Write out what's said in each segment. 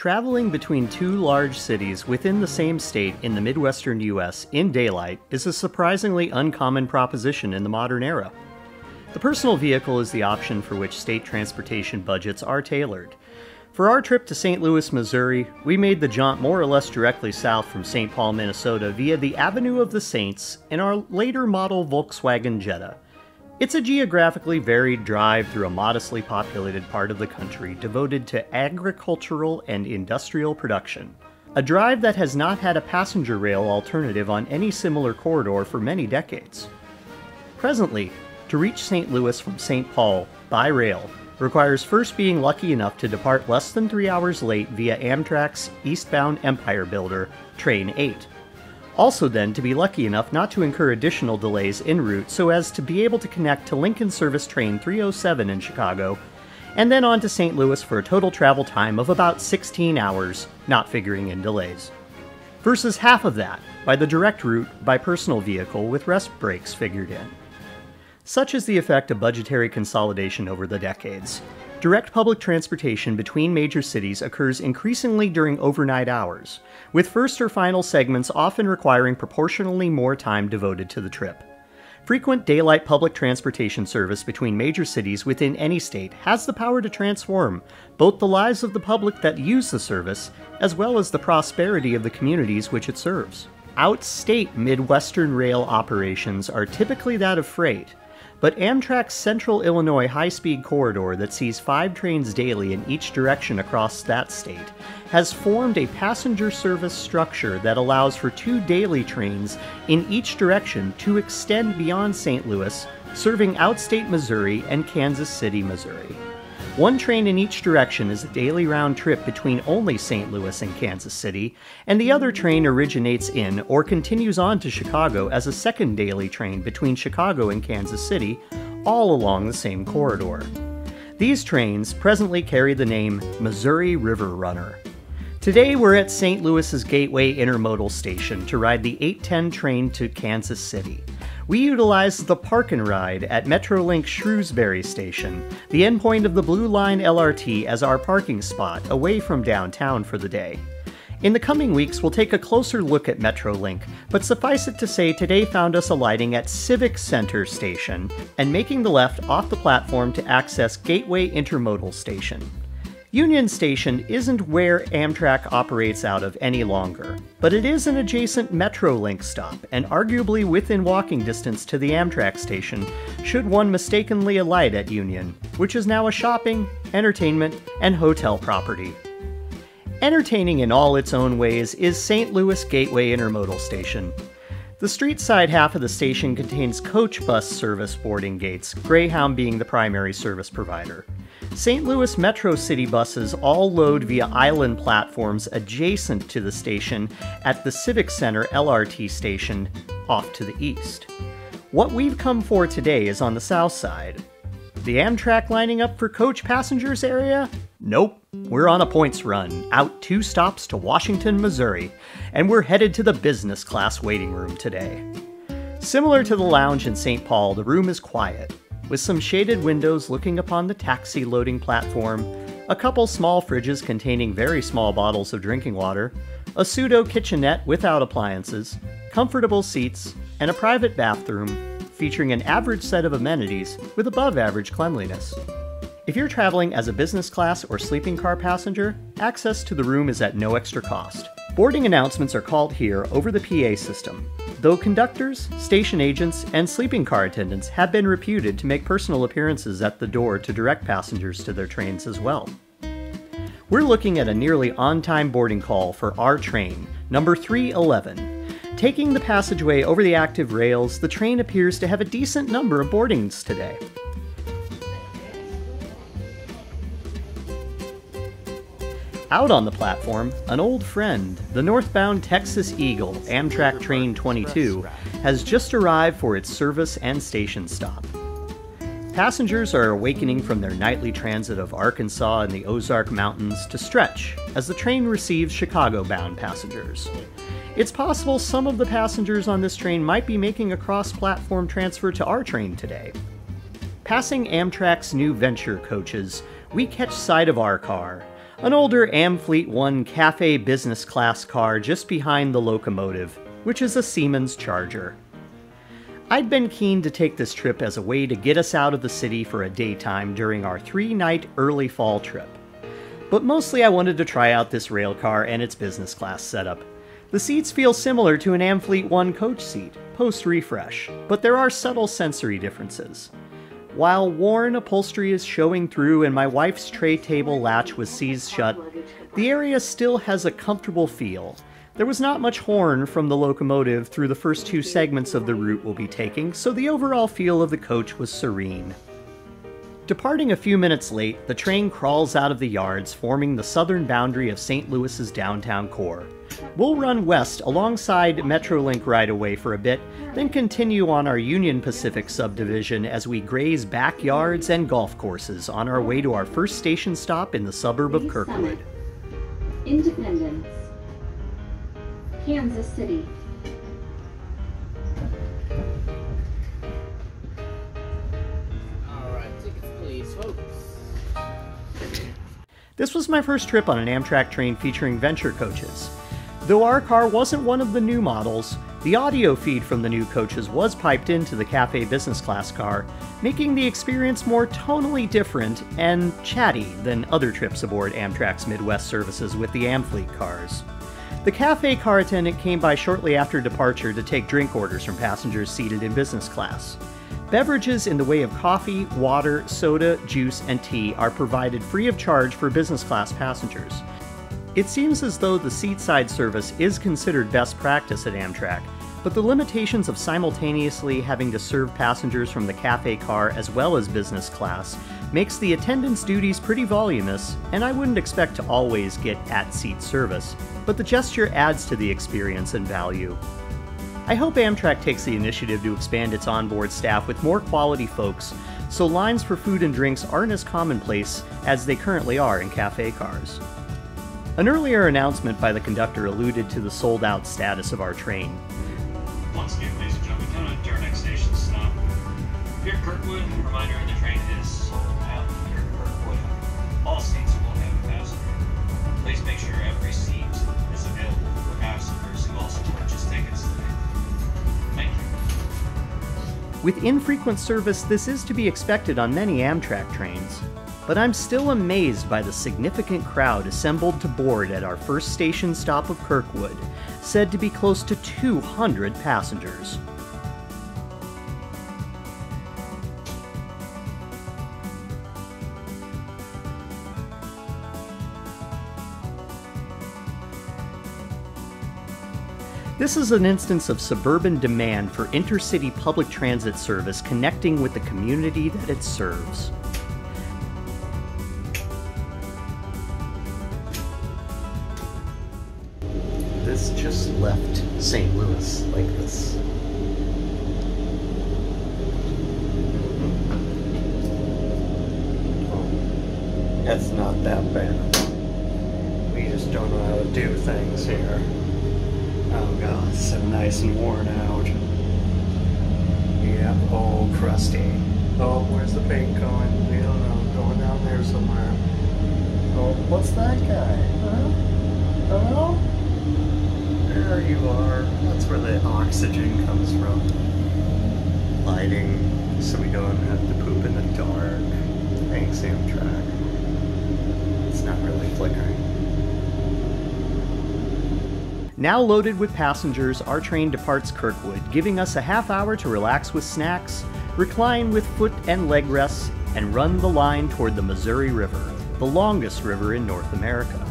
Traveling between two large cities within the same state in the Midwestern U.S. in daylight is a surprisingly uncommon proposition in the modern era. The personal vehicle is the option for which state transportation budgets are tailored. For our trip to St. Louis, Missouri, we made the jaunt more or less directly south from St. Paul, Minnesota via the Avenue of the Saints in our later model Volkswagen Jetta. It's a geographically varied drive through a modestly populated part of the country devoted to agricultural and industrial production. A drive that has not had a passenger rail alternative on any similar corridor for many decades. Presently, to reach St. Louis from St. Paul by rail requires first being lucky enough to depart less than 3 hours late via Amtrak's eastbound Empire Builder, Train 8. Also then to be lucky enough not to incur additional delays en route so as to be able to connect to Lincoln Service Train 307 in Chicago, and then on to St. Louis for a total travel time of about 16 hours, not figuring in delays. Versus half of that by the direct route by personal vehicle with rest breaks figured in. Such is the effect of budgetary consolidation over the decades. Direct public transportation between major cities occurs increasingly during overnight hours, with first or final segments often requiring proportionally more time devoted to the trip. Frequent daylight public transportation service between major cities within any state has the power to transform both the lives of the public that use the service, as well as the prosperity of the communities which it serves. Outstate Midwestern rail operations are typically that of freight, but Amtrak's Central Illinois high-speed corridor that sees 5 trains daily in each direction across that state has formed a passenger service structure that allows for 2 daily trains in each direction to extend beyond St. Louis, serving outstate Missouri and Kansas City, Missouri. 1 train in each direction is a daily round trip between only St. Louis and Kansas City, and the other train originates in or continues on to Chicago as a second daily train between Chicago and Kansas City, all along the same corridor. These trains presently carry the name Missouri River Runner. Today we're at St. Louis's Gateway Intermodal Station to ride the 810 train to Kansas City. We utilized the Park and Ride at Metrolink Shrewsbury Station, the endpoint of the Blue Line LRT, as our parking spot away from downtown for the day. In the coming weeks, we'll take a closer look at Metrolink, but suffice it to say today found us alighting at Civic Center Station and making the left off the platform to access Gateway Intermodal Station. Union Station isn't where Amtrak operates out of any longer, but it is an adjacent Metrolink stop and arguably within walking distance to the Amtrak station should one mistakenly alight at Union, which is now a shopping, entertainment, and hotel property. Entertaining in all its own ways is St. Louis Gateway Intermodal Station. The street side half of the station contains coach bus service boarding gates, Greyhound being the primary service provider. St. Louis Metro City buses all load via island platforms adjacent to the station at the Civic Center LRT station off to the east. What we've come for today is on the south side. The Amtrak lining up for coach passengers area? Nope. We're on a points run, out 2 stops to Washington, Missouri, and we're headed to the business class waiting room today. Similar to the lounge in St. Paul, the room is quiet, with some shaded windows looking upon the taxi loading platform, a couple small fridges containing very small bottles of drinking water, a pseudo kitchenette without appliances, comfortable seats, and a private bathroom featuring an average set of amenities with above average cleanliness. If you're traveling as a business class or sleeping car passenger, access to the room is at no extra cost. Boarding announcements are called here over the PA system, though conductors, station agents, and sleeping car attendants have been reputed to make personal appearances at the door to direct passengers to their trains as well. We're looking at a nearly on-time boarding call for our train, number 311. Taking the passageway over the active rails, the train appears to have a decent number of boardings today. Out on the platform, an old friend, the northbound Texas Eagle, Amtrak Train 22, has just arrived for its service and station stop. Passengers are awakening from their nightly transit of Arkansas and the Ozark Mountains to stretch as the train receives Chicago-bound passengers. It's possible some of the passengers on this train might be making a cross-platform transfer to our train today. Passing Amtrak's new Venture coaches, we catch sight of our car, an older Amfleet 1 Cafe business class car just behind the locomotive, which is a Siemens Charger. I'd been keen to take this trip as a way to get us out of the city for a daytime during our 3-night early fall trip. But mostly I wanted to try out this railcar and its business class setup. The seats feel similar to an Amfleet 1 coach seat, post-refresh, but there are subtle sensory differences. While worn upholstery is showing through and my wife's tray table latch was seized shut, the area still has a comfortable feel. There was not much horn from the locomotive through the first 2 segments of the route we'll be taking, so the overall feel of the coach was serene. Departing a few minutes late, the train crawls out of the yards, forming the southern boundary of St. Louis's downtown core. We'll run west alongside Metrolink right-of-way for a bit, then continue on our Union Pacific subdivision as we graze backyards and golf courses on our way to our first station stop in the suburb of Kirkwood. Independence, Kansas City. Alright, tickets please, folks. This was my first trip on an Amtrak train featuring venture coaches. Though our car wasn't one of the new models, the audio feed from the new coaches was piped into the Cafe business class car, making the experience more tonally different and chatty than other trips aboard Amtrak's Midwest services with the Amfleet cars. The Cafe car attendant came by shortly after departure to take drink orders from passengers seated in business class. Beverages in the way of coffee, water, soda, juice, and tea are provided free of charge for business class passengers. It seems as though the seatside service is considered best practice at Amtrak, but the limitations of simultaneously having to serve passengers from the Cafe car as well as business class makes the attendant's duties pretty voluminous, and I wouldn't expect to always get at-seat service, but the gesture adds to the experience and value. I hope Amtrak takes the initiative to expand its onboard staff with more quality folks, so lines for food and drinks aren't as commonplace as they currently are in Cafe cars. An earlier announcement by the conductor alluded to the sold-out status of our train. Once again, ladies and gentlemen, coming up to our next station stop. Here at Kirkwood, a reminder the train is sold out here at Kirkwood. All seats will have a passenger. Please make sure every seat is available for passengers who also purchase tickets today. Thank you. With infrequent service, this is to be expected on many Amtrak trains. But I'm still amazed by the significant crowd assembled to board at our first station stop of Kirkwood, said to be close to 200 passengers. This is an instance of suburban demand for intercity public transit service connecting with the community that it serves. This just left St. Louis like this. Oh, that's not that bad. We just don't know how to do things here. Oh god, it's so nice and worn out. Yeah, oh, crusty. Oh, where's the paint going? We don't know. Going down there somewhere. Oh, what's that guy? Huh? Hello? There you are. That's where the oxygen comes from. Lighting, so we don't have to poop in the dark. Thanks, Amtrak. It's not really flickering. Now loaded with passengers, our train departs Kirkwood, giving us a half hour to relax with snacks, recline with foot and leg rests, and run the line toward the Missouri River, the longest river in North America.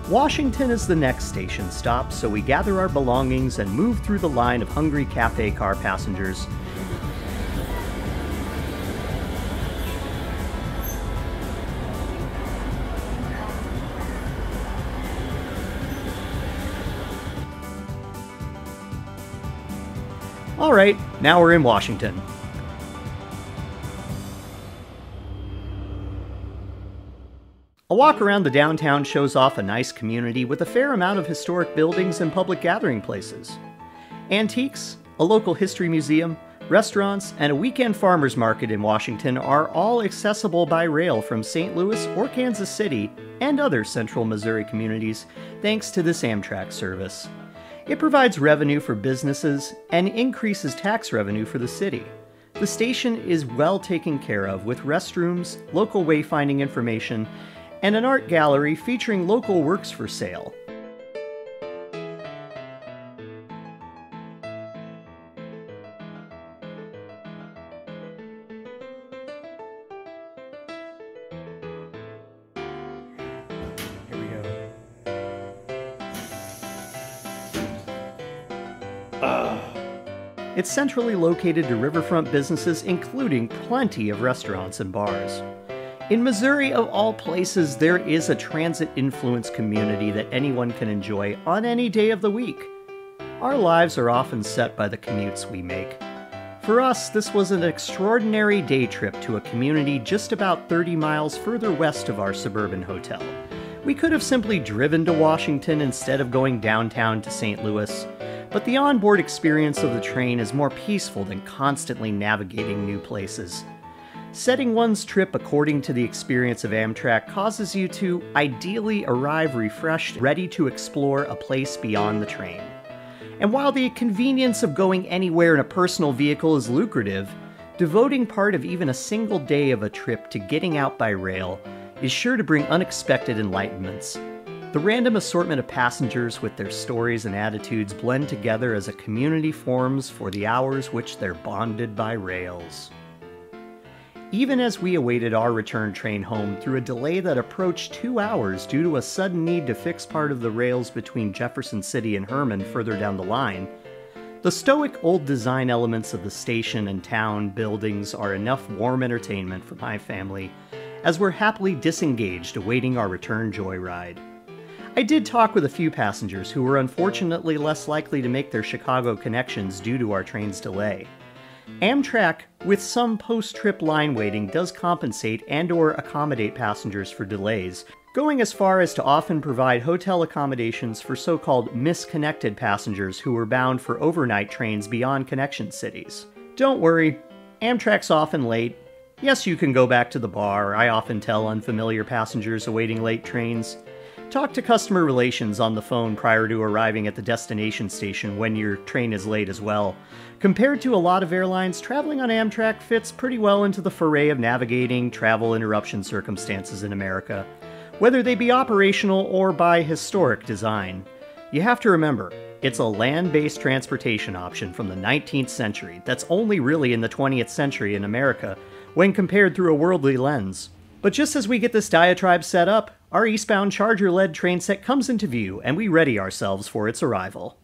Washington is the next station stop, so we gather our belongings and move through the line of hungry Cafe car passengers Alright, now we're in Washington. A walk around the downtown shows off a nice community with a fair amount of historic buildings and public gathering places. Antiques, a local history museum, restaurants, and a weekend farmers market in Washington are all accessible by rail from St. Louis or Kansas City and other central Missouri communities thanks to this Amtrak service. It provides revenue for businesses and increases tax revenue for the city. The station is well taken care of with restrooms, local wayfinding information, and an art gallery featuring local works for sale. It's centrally located to riverfront businesses, including plenty of restaurants and bars. In Missouri, of all places, there is a transit-influenced community that anyone can enjoy on any day of the week. Our lives are often set by the commutes we make. For us, this was an extraordinary day trip to a community just about 30 miles further west of our suburban hotel. We could have simply driven to Washington instead of going downtown to St. Louis. But the onboard experience of the train is more peaceful than constantly navigating new places. Setting one's trip according to the experience of Amtrak causes you to ideally arrive refreshed, ready to explore a place beyond the train. And while the convenience of going anywhere in a personal vehicle is lucrative, devoting part of even a single day of a trip to getting out by rail is sure to bring unexpected enlightenments. The random assortment of passengers with their stories and attitudes blend together as a community forms for the hours which they're bonded by rails. Even as we awaited our return train home through a delay that approached 2 hours due to a sudden need to fix part of the rails between Jefferson City and Herman further down the line, the stoic old design elements of the station and town buildings are enough warm entertainment for my family as we're happily disengaged awaiting our return joyride. I did talk with a few passengers who were unfortunately less likely to make their Chicago connections due to our train's delay. Amtrak, with some post-trip line waiting, does compensate and/or accommodate passengers for delays, going as far as to often provide hotel accommodations for so-called misconnected passengers who were bound for overnight trains beyond connection cities. Don't worry, Amtrak's often late. Yes, you can go back to the bar, I often tell unfamiliar passengers awaiting late trains. Talk to customer relations on the phone prior to arriving at the destination station when your train is late as well. Compared to a lot of airlines, traveling on Amtrak fits pretty well into the foray of navigating travel interruption circumstances in America, whether they be operational or by historic design. You have to remember, it's a land-based transportation option from the 19th century that's only really in the 20th century in America when compared through a worldly lens. But just as we get this diatribe set up, our eastbound Charger-led train set comes into view, and we ready ourselves for its arrival.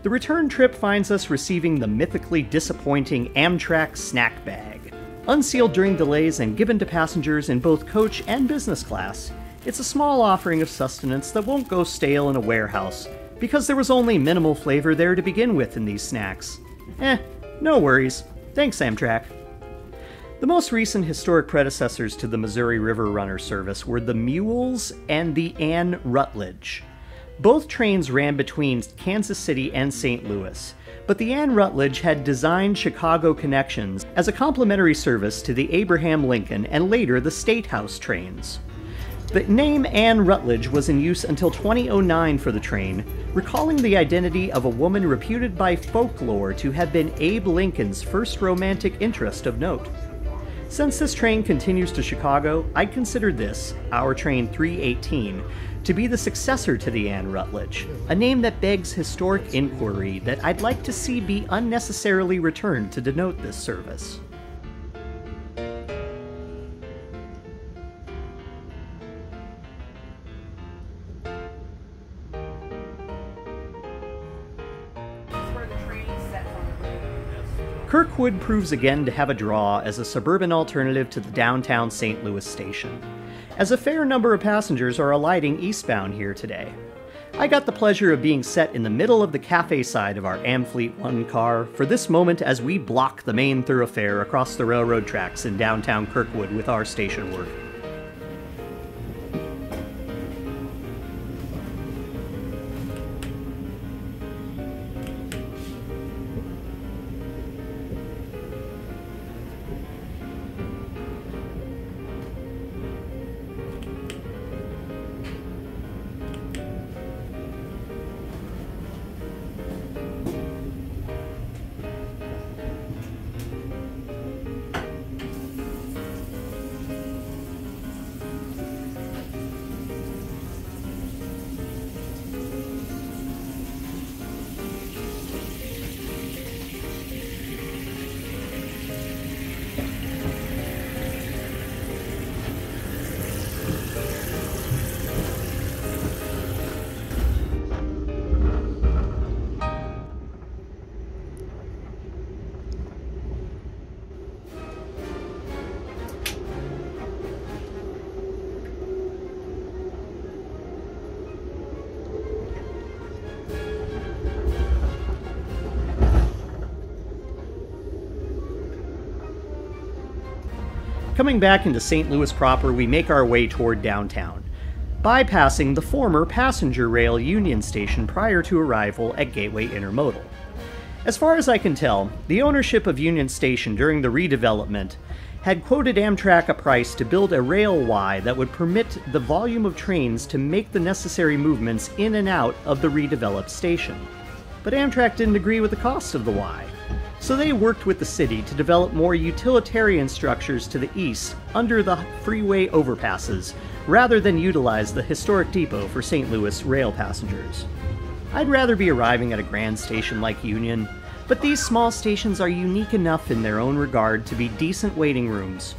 The return trip finds us receiving the mythically disappointing Amtrak snack bag. Unsealed during delays and given to passengers in both coach and business class, it's a small offering of sustenance that won't go stale in a warehouse, because there was only minimal flavor there to begin with in these snacks. No worries. Thanks, Amtrak. The most recent historic predecessors to the Missouri River Runner service were the Mules and the Rutledge. Both trains ran between Kansas City and St. Louis, but the Rutledge had designed Chicago connections as a complimentary service to the Abraham Lincoln and later the State House trains. The name Rutledge was in use until 2009 for the train, recalling the identity of a woman reputed by folklore to have been Abe Lincoln's first romantic interest of note. Since this train continues to Chicago, I'd consider this, our train 318, to be the successor to the Rutledge, a name that begs historic inquiry that I'd like to see be unnecessarily returned to denote this service. Kirkwood proves again to have a draw as a suburban alternative to the downtown St. Louis station, as a fair number of passengers are alighting eastbound here today. I got the pleasure of being set in the middle of the cafe side of our Amfleet 1 car for this moment as we block the main thoroughfare across the railroad tracks in downtown Kirkwood with our station work. Coming back into St. Louis proper, we make our way toward downtown, bypassing the former passenger rail Union Station prior to arrival at Gateway Intermodal. As far as I can tell, the ownership of Union Station during the redevelopment had quoted Amtrak a price to build a rail Y that would permit the volume of trains to make the necessary movements in and out of the redeveloped station. But Amtrak didn't agree with the cost of the Y. So they worked with the city to develop more utilitarian structures to the east under the freeway overpasses, rather than utilize the historic depot for St. Louis rail passengers. I'd rather be arriving at a grand station like Union, but these small stations are unique enough in their own regard to be decent waiting rooms.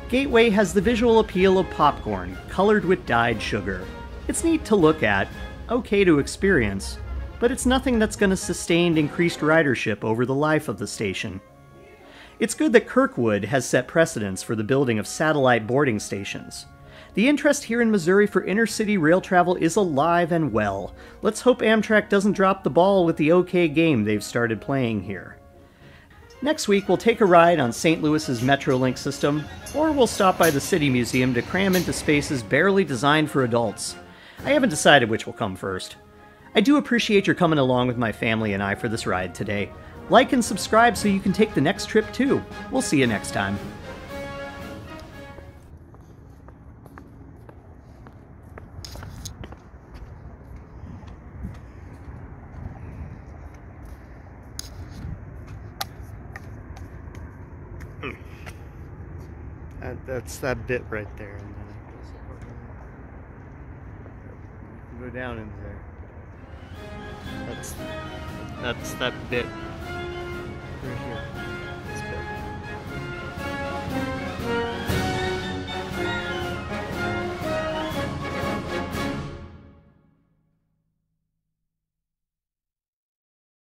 Gateway has the visual appeal of popcorn, colored with dyed sugar. It's neat to look at, okay to experience, but it's nothing that's going to sustain increased ridership over the life of the station. It's good that Kirkwood has set precedents for the building of satellite boarding stations. The interest here in Missouri for intercity rail travel is alive and well. Let's hope Amtrak doesn't drop the ball with the OK game they've started playing here. Next week, we'll take a ride on St. Louis's Metrolink system, or we'll stop by the City Museum to cram into spaces barely designed for adults. I haven't decided which will come first. I do appreciate your coming along with my family and I for this ride today. Like and subscribe so you can take the next trip too. We'll see you next time. That's that bit right there. And then go down in there. That's that bit right here.